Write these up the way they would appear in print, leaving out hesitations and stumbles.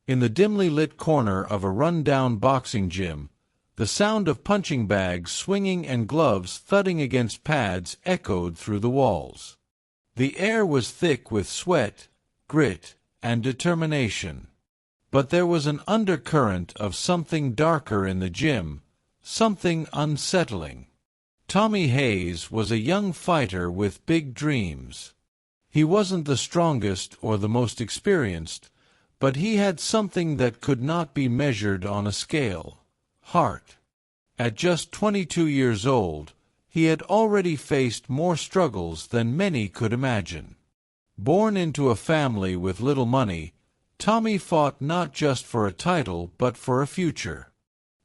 In the dimly lit corner of a run-down boxing gym, the sound of punching bags swinging and gloves thudding against pads echoed through the walls. The air was thick with sweat, grit, and determination. But there was an undercurrent of something darker in the gym, something unsettling. Tommy Hayes was a young fighter with big dreams. He wasn't the strongest or the most experienced, but he had something that could not be measured on a scale: heart. At just 22 years old, he had already faced more struggles than many could imagine. Born into a family with little money, Tommy fought not just for a title but for a future.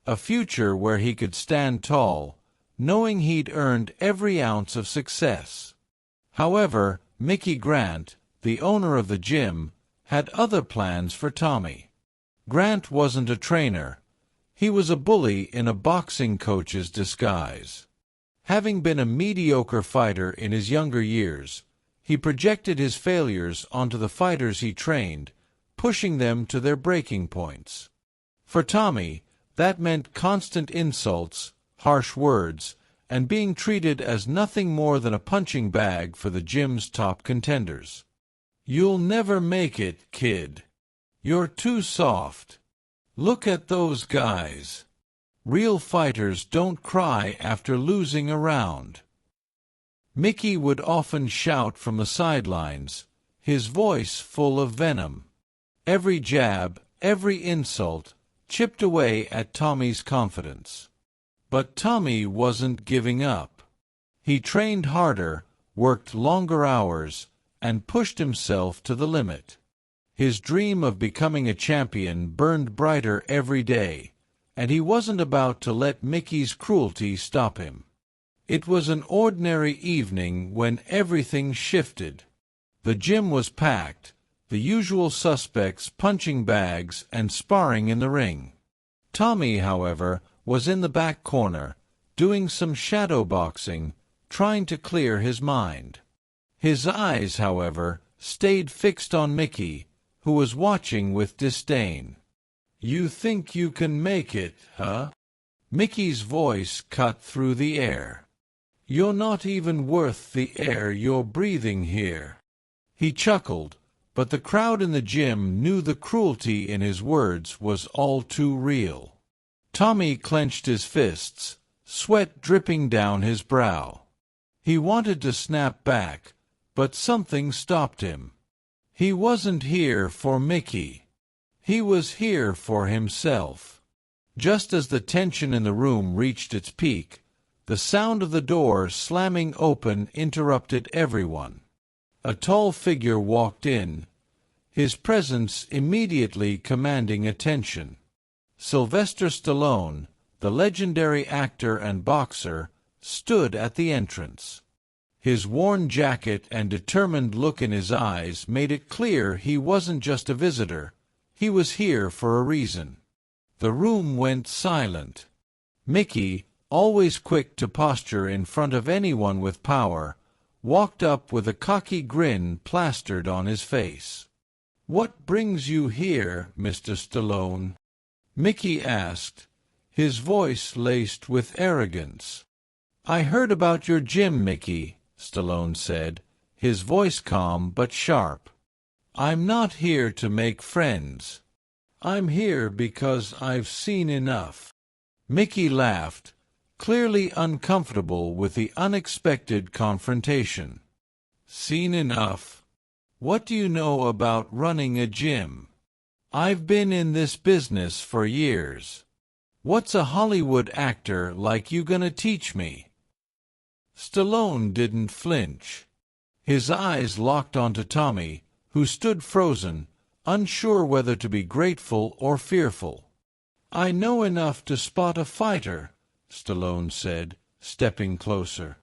A future where he could stand tall, knowing he'd earned every ounce of success. However, Mickey Grant, the owner of the gym, had other plans for Tommy. Grant wasn't a trainer. He was a bully in a boxing coach's disguise. Having been a mediocre fighter in his younger years, he projected his failures onto the fighters he trained, pushing them to their breaking points. For Tommy, that meant constant insults, harsh words, and being treated as nothing more than a punching bag for the gym's top contenders. "You'll never make it, kid. You're too soft. Look at those guys. Real fighters don't cry after losing a round." Mickey would often shout from the sidelines, his voice full of venom. Every jab, every insult, chipped away at Tommy's confidence. But Tommy wasn't giving up. He trained harder, worked longer hours, and pushed himself to the limit. His dream of becoming a champion burned brighter every day, and he wasn't about to let Mickey's cruelty stop him. It was an ordinary evening when everything shifted. The gym was packed, the usual suspects punching bags and sparring in the ring. Tommy, however, was in the back corner, doing some shadow boxing, trying to clear his mind. His eyes, however, stayed fixed on Mickey, who was watching with disdain. "You think you can make it, huh?" Mickey's voice cut through the air. "You're not even worth the air you're breathing here." He chuckled, but the crowd in the gym knew the cruelty in his words was all too real. Tommy clenched his fists, sweat dripping down his brow. He wanted to snap back, but something stopped him. He wasn't here for Mickey. He was here for himself. Just as the tension in the room reached its peak, the sound of the door slamming open interrupted everyone. A tall figure walked in, his presence immediately commanding attention. Sylvester Stallone, the legendary actor and boxer, stood at the entrance. His worn jacket and determined look in his eyes made it clear he wasn't just a visitor. He was here for a reason. The room went silent. Mickey, always quick to posture in front of anyone with power, walked up with a cocky grin plastered on his face. "What brings you here, Mr. Stallone?" Mickey asked, his voice laced with arrogance. "I heard about your gym, Mickey," Stallone said, his voice calm but sharp. "I'm not here to make friends. I'm here because I've seen enough." Mickey laughed, clearly uncomfortable with the unexpected confrontation. "Seen enough? What do you know about running a gym? I've been in this business for years. What's a Hollywood actor like you gonna teach me?" Stallone didn't flinch. His eyes locked onto Tommy, who stood frozen, unsure whether to be grateful or fearful. "I know enough to spot a fighter," Stallone said, stepping closer.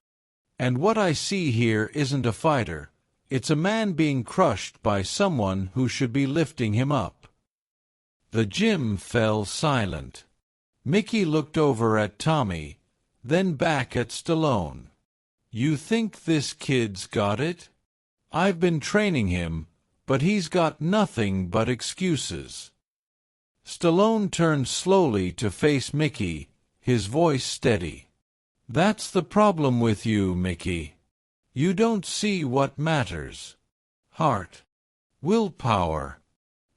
"And what I see here isn't a fighter. It's a man being crushed by someone who should be lifting him up." The gym fell silent. Mickey looked over at Tommy, then back at Stallone. "You think this kid's got it? I've been training him, but he's got nothing but excuses. Stallone turned slowly to face Mickey, his voice steady. "That's the problem with you, Mickey. You don't see what matters. Heart. Willpower.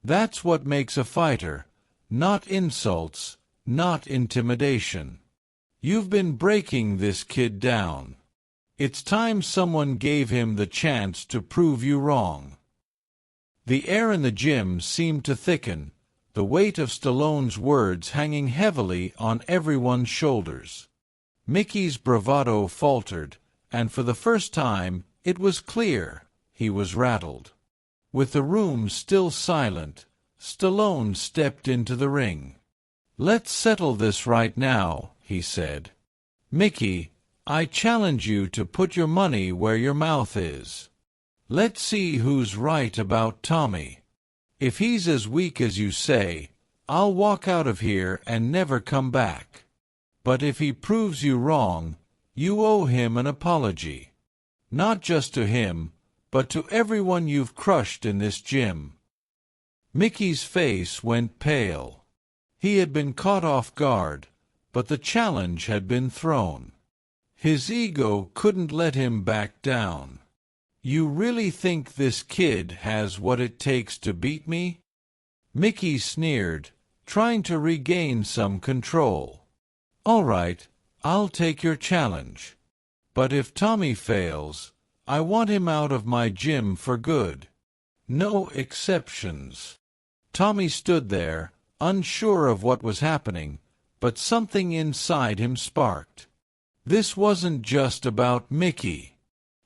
That's what makes a fighter, not insults, not intimidation. You've been breaking this kid down. It's time someone gave him the chance to prove you wrong." The air in the gym seemed to thicken, the weight of Stallone's words hanging heavily on everyone's shoulders. Mickey's bravado faltered, and for the first time it was clear he was rattled. With the room still silent, Stallone stepped into the ring. "Let's settle this right now," he said. "Mickey, I challenge you to put your money where your mouth is. Let's see who's right about Tommy. If he's as weak as you say, I'll walk out of here and never come back. But if he proves you wrong, you owe him an apology. Not just to him, but to everyone you've crushed in this gym." Mickey's face went pale. He had been caught off guard, but the challenge had been thrown. His ego couldn't let him back down. "You really think this kid has what it takes to beat me?" Mickey sneered, trying to regain some control. "All right, I'll take your challenge. But if Tommy fails, I want him out of my gym for good. No exceptions." Tommy stood there, unsure of what was happening, but something inside him sparked. This wasn't just about Mickey.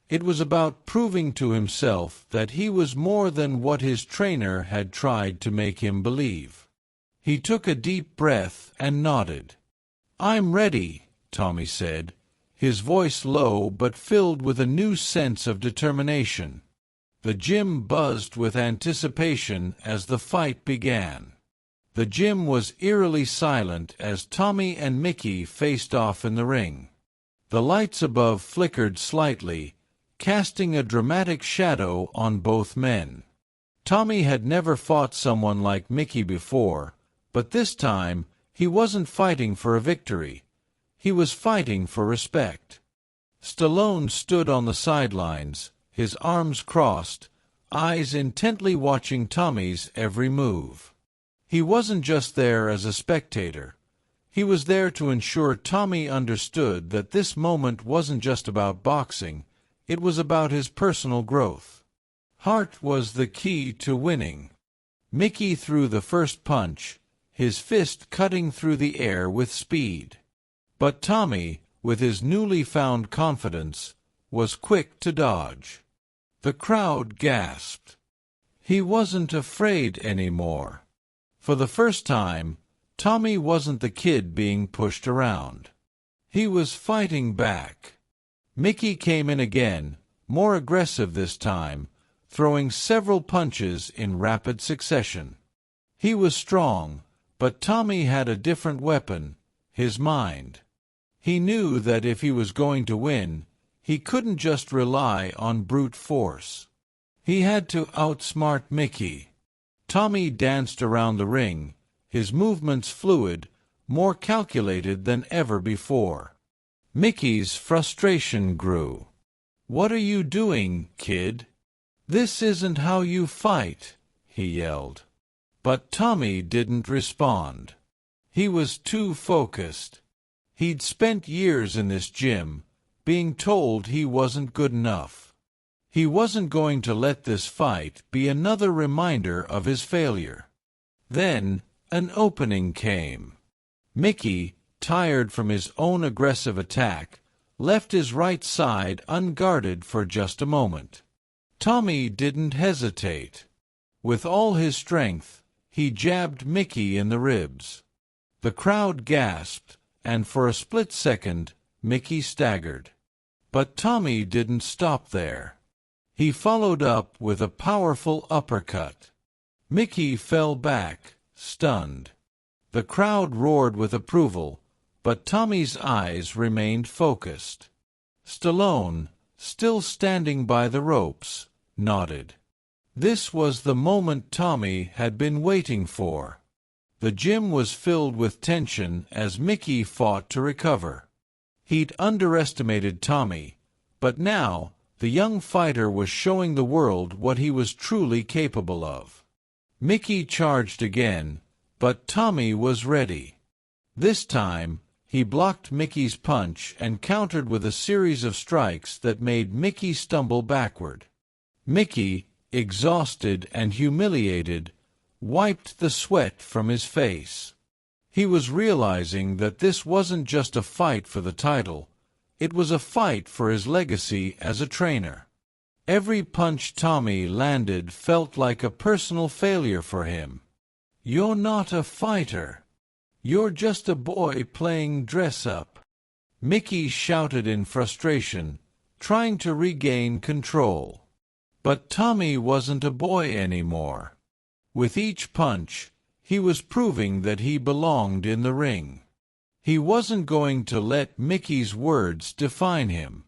It was about proving to himself that he was more than what his trainer had tried to make him believe. He took a deep breath and nodded. "I'm ready," Tommy said, his voice low but filled with a new sense of determination. The gym buzzed with anticipation as the fight began. The gym was eerily silent as Tommy and Mickey faced off in the ring. The lights above flickered slightly, casting a dramatic shadow on both men. Tommy had never fought someone like Mickey before, but this time he wasn't fighting for a victory. He was fighting for respect. Stallone stood on the sidelines, his arms crossed, eyes intently watching Tommy's every move. He wasn't just there as a spectator. He was there to ensure Tommy understood that this moment wasn't just about boxing. It was about his personal growth. Heart was the key to winning. Mickey threw the first punch, his fist cutting through the air with speed. But Tommy, with his newly found confidence, was quick to dodge. The crowd gasped. He wasn't afraid anymore. For the first time, Tommy wasn't the kid being pushed around. He was fighting back. Mickey came in again, more aggressive this time, throwing several punches in rapid succession. He was strong, but Tommy had a different weapon, his mind. He knew that if he was going to win, he couldn't just rely on brute force. He had to outsmart Mickey. Tommy danced around the ring, his movements fluid, more calculated than ever before. Mickey's frustration grew. "What are you doing, kid? This isn't how you fight," he yelled. But Tommy didn't respond. He was too focused. He'd spent years in this gym, being told he wasn't good enough. He wasn't going to let this fight be another reminder of his failure. Then, an opening came. Mickey, tired from his own aggressive attack, left his right side unguarded for just a moment. Tommy didn't hesitate. With all his strength, he jabbed Mickey in the ribs. The crowd gasped, and for a split second, Mickey staggered. But Tommy didn't stop there. He followed up with a powerful uppercut. Mickey fell back, stunned. The crowd roared with approval, but Tommy's eyes remained focused. Stallone, still standing by the ropes, nodded. This was the moment Tommy had been waiting for. The gym was filled with tension as Mickey fought to recover. He'd underestimated Tommy, but now the young fighter was showing the world what he was truly capable of. Mickey charged again, but Tommy was ready. This time, he blocked Mickey's punch and countered with a series of strikes that made Mickey stumble backward. Mickey, exhausted and humiliated, wiped the sweat from his face. He was realizing that this wasn't just a fight for the title, it was a fight for his legacy as a trainer. Every punch Tommy landed felt like a personal failure for him. "You're not a fighter. You're just a boy playing dress-up," Mickey shouted in frustration, trying to regain control. But Tommy wasn't a boy anymore. With each punch, he was proving that he belonged in the ring. He wasn't going to let Mickey's words define him.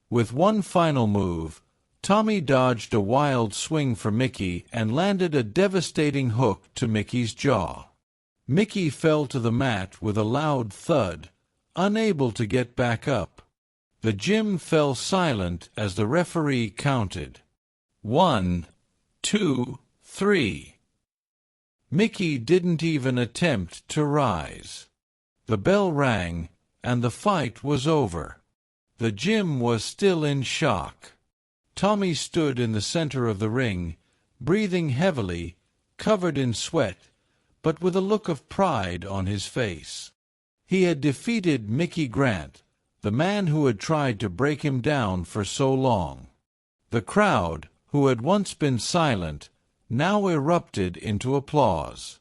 With one final move, Tommy dodged a wild swing for Mickey and landed a devastating hook to Mickey's jaw. Mickey fell to the mat with a loud thud, unable to get back up. The gym fell silent as the referee counted. 1, 2, 3. Mickey didn't even attempt to rise. The bell rang, and the fight was over. The gym was still in shock. Tommy stood in the center of the ring, breathing heavily, covered in sweat, but with a look of pride on his face. He had defeated Mickey Grant, the man who had tried to break him down for so long. The crowd, who had once been silent, now erupted into applause.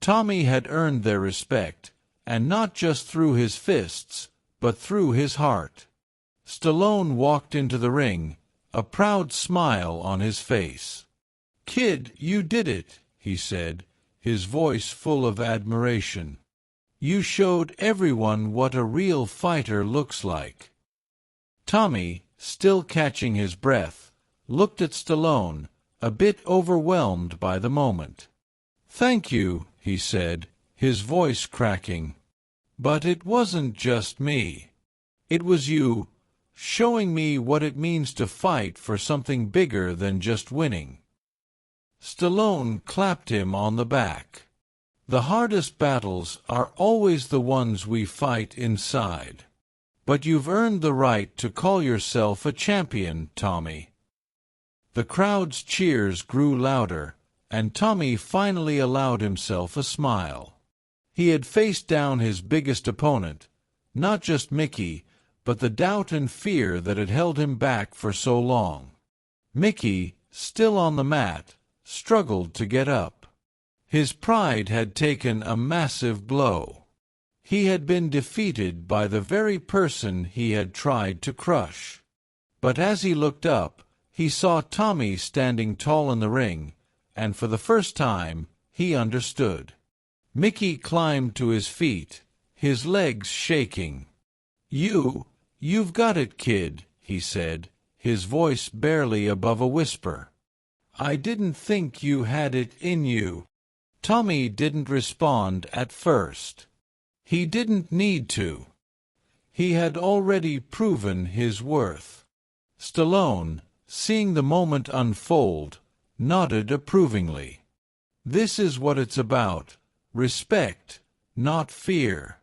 Tommy had earned their respect, and not just through his fists, but through his heart. Stallone walked into the ring, a proud smile on his face. "Kid, you did it," he said, his voice full of admiration. "You showed everyone what a real fighter looks like." Tommy, still catching his breath, looked at Stallone, a bit overwhelmed by the moment. "Thank you," he said, his voice cracking. "But it wasn't just me. It was you, showing me what it means to fight for something bigger than just winning." Stallone clapped him on the back. "The hardest battles are always the ones we fight inside. But you've earned the right to call yourself a champion, Tommy." The crowd's cheers grew louder, and Tommy finally allowed himself a smile. He had faced down his biggest opponent, not just Mickey, but the doubt and fear that had held him back for so long. Mickey, still on the mat, struggled to get up. His pride had taken a massive blow. He had been defeated by the very person he had tried to crush. But as he looked up, he saw Tommy standing tall in the ring, and for the first time, he understood. Mickey climbed to his feet, his legs shaking. You've got it, kid," he said, his voice barely above a whisper. "I didn't think you had it in you." Tommy didn't respond at first. He didn't need to. He had already proven his worth. Stallone, seeing the moment unfold, nodded approvingly. "This is what it's about. Respect, not fear.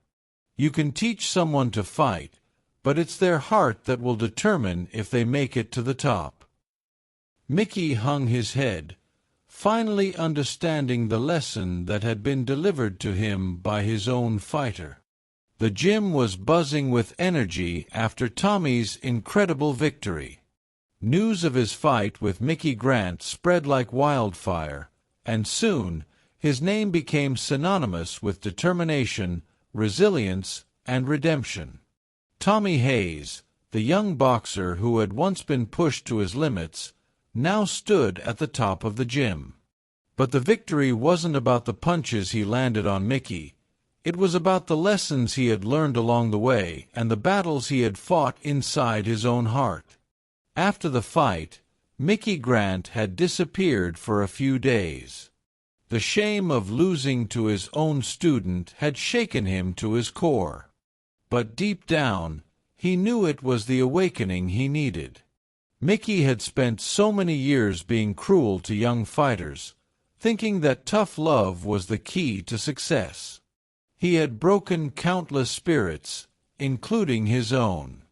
You can teach someone to fight, but it's their heart that will determine if they make it to the top." Mickey hung his head, finally understanding the lesson that had been delivered to him by his own fighter. The gym was buzzing with energy after Tommy's incredible victory. News of his fight with Mickey Grant spread like wildfire, and soon his name became synonymous with determination, resilience, and redemption. Tommy Hayes, the young boxer who had once been pushed to his limits, now stood at the top of the gym. But the victory wasn't about the punches he landed on Mickey. It was about the lessons he had learned along the way and the battles he had fought inside his own heart. After the fight, Mickey Grant had disappeared for a few days. The shame of losing to his own student had shaken him to his core. But deep down, he knew it was the awakening he needed. Mickey had spent so many years being cruel to young fighters, thinking that tough love was the key to success. He had broken countless spirits, including his own.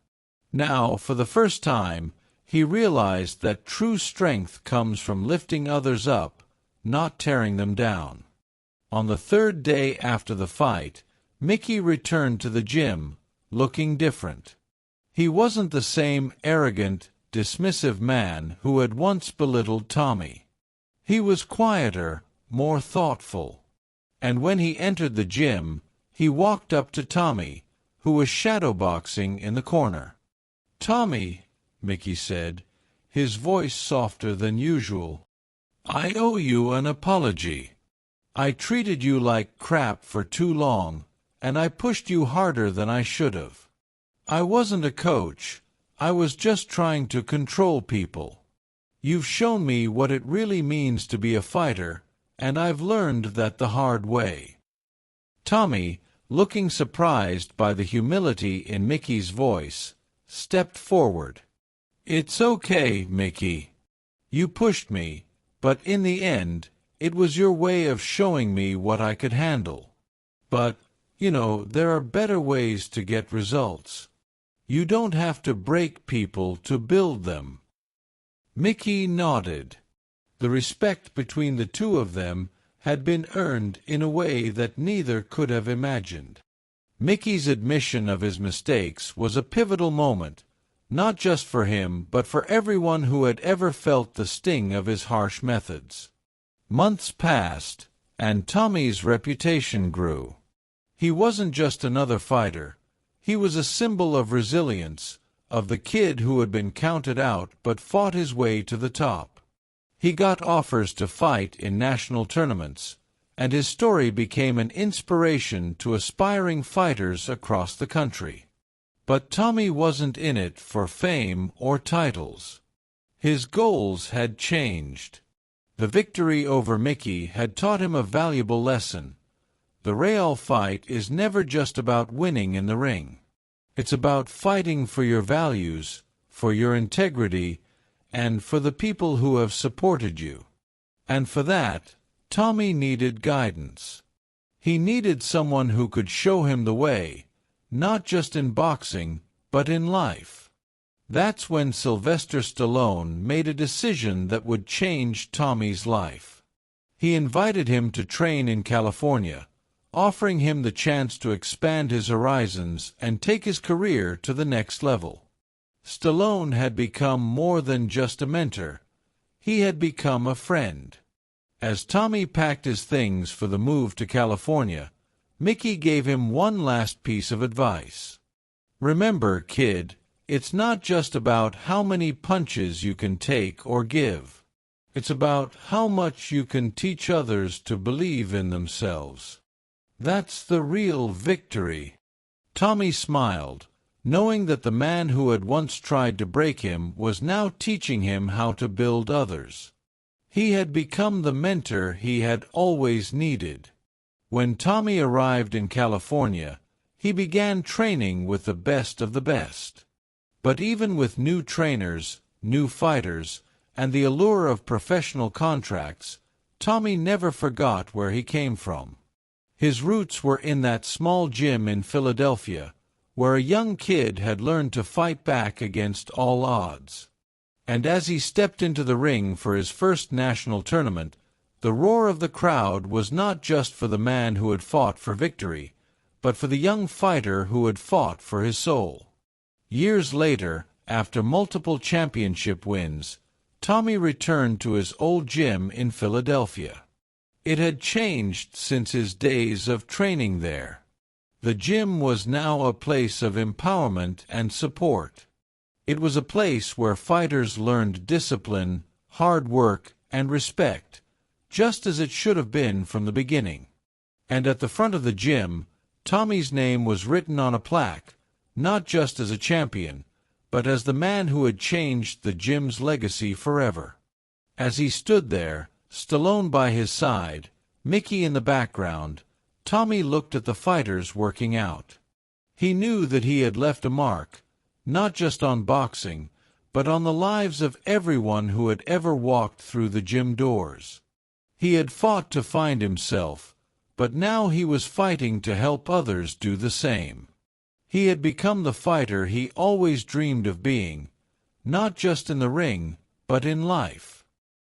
Now, for the first time, he realized that true strength comes from lifting others up, not tearing them down. On the third day after the fight, Mickey returned to the gym, looking different. He wasn't the same arrogant, dismissive man who had once belittled Tommy. He was quieter, more thoughtful. And when he entered the gym, he walked up to Tommy, who was shadowboxing in the corner. "Tommy," Mickey said, his voice softer than usual, "I owe you an apology. I treated you like crap for too long, and I pushed you harder than I should have. I wasn't a coach. I was just trying to control people. You've shown me what it really means to be a fighter, and I've learned that the hard way." Tommy, looking surprised by the humility in Mickey's voice, stepped forward. "It's okay, Mickey. You pushed me, but in the end, it was your way of showing me what I could handle. But, there are better ways to get results. You don't have to break people to build them." Mickey nodded. The respect between the two of them had been earned in a way that neither could have imagined. Mickey's admission of his mistakes was a pivotal moment, not just for him but for everyone who had ever felt the sting of his harsh methods. Months passed, and Tommy's reputation grew. He wasn't just another fighter. He was a symbol of resilience, of the kid who had been counted out but fought his way to the top. He got offers to fight in national tournaments, and his story became an inspiration to aspiring fighters across the country. But Tommy wasn't in it for fame or titles. His goals had changed. The victory over Mickey had taught him a valuable lesson. The real fight is never just about winning in the ring. It's about fighting for your values, for your integrity, and for the people who have supported you. And for that, Tommy needed guidance. He needed someone who could show him the way, not just in boxing, but in life. That's when Sylvester Stallone made a decision that would change Tommy's life. He invited him to train in California, offering him the chance to expand his horizons and take his career to the next level. Stallone had become more than just a mentor. He had become a friend. As Tommy packed his things for the move to California, Mickey gave him one last piece of advice. "Remember, kid, it's not just about how many punches you can take or give. It's about how much you can teach others to believe in themselves. That's the real victory." Tommy smiled, knowing that the man who had once tried to break him was now teaching him how to build others. He had become the mentor he had always needed. When Tommy arrived in California, he began training with the best of the best. But even with new trainers, new fighters, and the allure of professional contracts, Tommy never forgot where he came from. His roots were in that small gym in Philadelphia, where a young kid had learned to fight back against all odds. And as he stepped into the ring for his first national tournament, the roar of the crowd was not just for the man who had fought for victory, but for the young fighter who had fought for his soul. Years later, after multiple championship wins, Tommy returned to his old gym in Philadelphia. It had changed since his days of training there. The gym was now a place of empowerment and support. It was a place where fighters learned discipline, hard work, and respect, just as it should have been from the beginning. And at the front of the gym, Tommy's name was written on a plaque, not just as a champion, but as the man who had changed the gym's legacy forever. As he stood there, Stallone by his side, Mickey in the background, Tommy looked at the fighters working out. He knew that he had left a mark, not just on boxing, but on the lives of everyone who had ever walked through the gym doors. He had fought to find himself, but now he was fighting to help others do the same. He had become the fighter he always dreamed of being, not just in the ring, but in life.